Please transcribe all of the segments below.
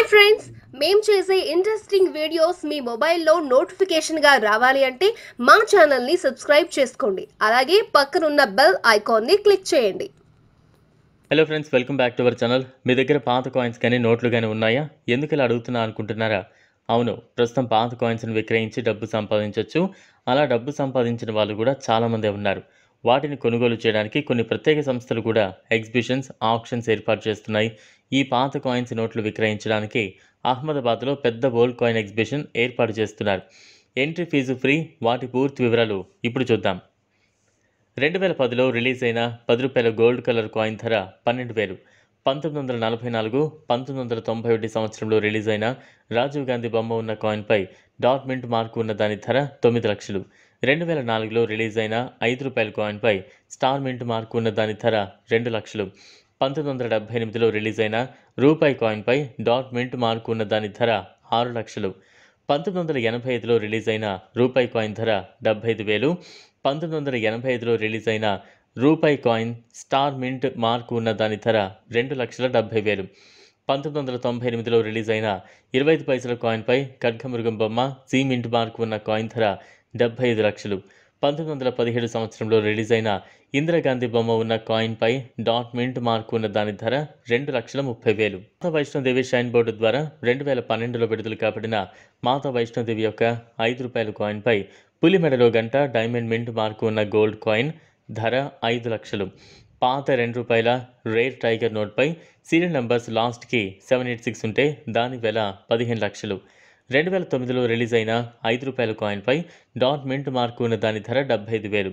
Hi friends, మేము చేసే interesting videos మీ మొబైల్లో నోటిఫికేషన్గా రావాలి అంటే మా ఛానల్ని సబ్స్క్రైబ్ చేసుకోండి. అలాగే పక్కనున్న బెల్ ఐకాన్ని క్లిక్ చేయండి. Hello friends, welcome back to our channel. మీ దగ్గర పాత కాయిన్స్ కానీ నోట్లు కానీ ఉన్నాయా? ఎందుకు ఇలా అడుగుతున్నా అనుకుంటున్నారా? అవును, ప్రస్తుతం పాత కాయిన్స్ని విక్రయించి డబ్బు సంపాదించవచ్చు. అలా డబ్బు సంపాదించిన వాళ్ళు కూడా చాలామందే ఉన్నారు. వాటిని కొనుగోలు చేయడానికి కొన్ని ప్రత్యేక సంస్థలు కూడా ఎగ్జిబిషన్స్, ఆక్షన్స్ ఏర్పాటు చేస్తున్నాయి. ఈ పాత కాయిన్స్ నోట్లు విక్రయించడానికి అహ్మదాబాద్లో పెద్ద గోల్డ్ కాయిన్ ఎగ్జిబిషన్ ఏర్పాటు చేస్తున్నారు. Entry fee free. వాటి పూర్తి వివరాలు ఇప్పుడు చూద్దాం. 2010లో రిలీజ్ అయిన ₹10 గోల్డ్ కలర్ కాయిన్ ధర 12,000. 1944, 1991 సంవత్సరంలో రిలీజ్ అయిన రాజీవ్ గాంధీ బొమ్మ ఉన్న కాయిన్పై డాట్ మింట్ మార్కు ఉన్న దాని ధర 9 లక్షలు. 2004లో రిలీజ్ అయిన ₹5 కాయిన్పై స్టార్ మింట్ మార్కు ఉన్న దాని ధర 2 లక్షలు. 1978లో రిలీజ్ అయిన రూపాయి కాయిన్పై డాట్ మింట్ మార్కు ఉన్న దాని ధర 6 లక్షలు. 1985లో రిలీజ్ అయిన రూపాయి కాయిన్ ధర 75,000. 1985లో రిలీజ్ అయిన రూపాయి కాయిన్ స్టార్ మింట్ మార్కు ఉన్న దాని ధర 2,70,000. 1998లో రిలీజ్ అయిన 25 పైసల కాయిన్పై ఖడ్గమృగం బొమ్మ సి మింట్ మార్కు ఉన్న కాయిన్ ధర 75 లక్షలు. 1917 సంవత్సరంలో రిలీజ్ అయిన ఇందిరాగాంధీ బొమ్మ ఉన్న కాయిన్పై డాట్ మింట్ మార్కు ఉన్న దాని ధర 2,30,000. మాతా వైష్ణోదేవి షైన్ బోర్డు ద్వారా 2012లో విడుదల కాబడిన మాతా వైష్ణోదేవి యొక్క ₹5 కాయిన్పై పులి మెడలో గంట డైమండ్ మింట్ మార్కు ఉన్న గోల్డ్ కాయిన్ ధర 5 లక్షలు. పాత ₹2 రేర్ టైగర్ నోట్పై సీరియల్ నంబర్స్ లాస్ట్కి 786 ఉంటే దాని వెల 15 లక్షలు. 2009లో రిలీజ్ అయిన ₹5 కాయిన్పై డాట్ మింట్ మార్కు ఉన్న దాని ధర 75,000.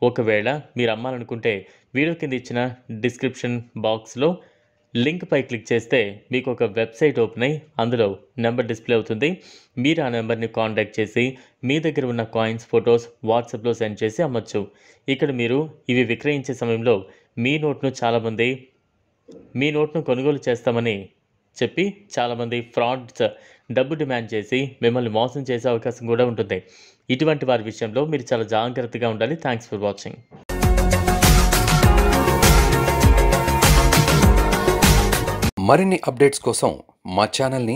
ఒకవేళ మీరు అమ్మాలనుకుంటే వీడియో కింద ఇచ్చిన డిస్క్రిప్షన్ బాక్స్లో లింక్పై క్లిక్ చేస్తే మీకు ఒక వెబ్సైట్ ఓపెన్ అయ్యి అందులో నెంబర్ డిస్ప్లే అవుతుంది. మీరు ఆ నెంబర్ని కాంటాక్ట్ చేసి మీ దగ్గర ఉన్న కాయిన్స్ ఫొటోస్ వాట్సాప్లో సెండ్ చేసి అమ్మచ్చు. ఇక్కడ మీరు ఇవి విక్రయించే సమయంలో మీ నోట్ను కొనుగోలు చేస్తామని చెప్పి చాలామంది ఫ్రాడ్స్ డబ్బు డిమాండ్ చేసి మిమ్మల్ని మోసం చేసే అవకాశం కూడా ఉంటుంది. ఇటువంటి వారి విషయంలో మీరు చాలా జాగ్రత్తగా ఉండాలి. Thanks for watching. మరిన్ని అప్డేట్స్ కోసం మా ఛానల్ని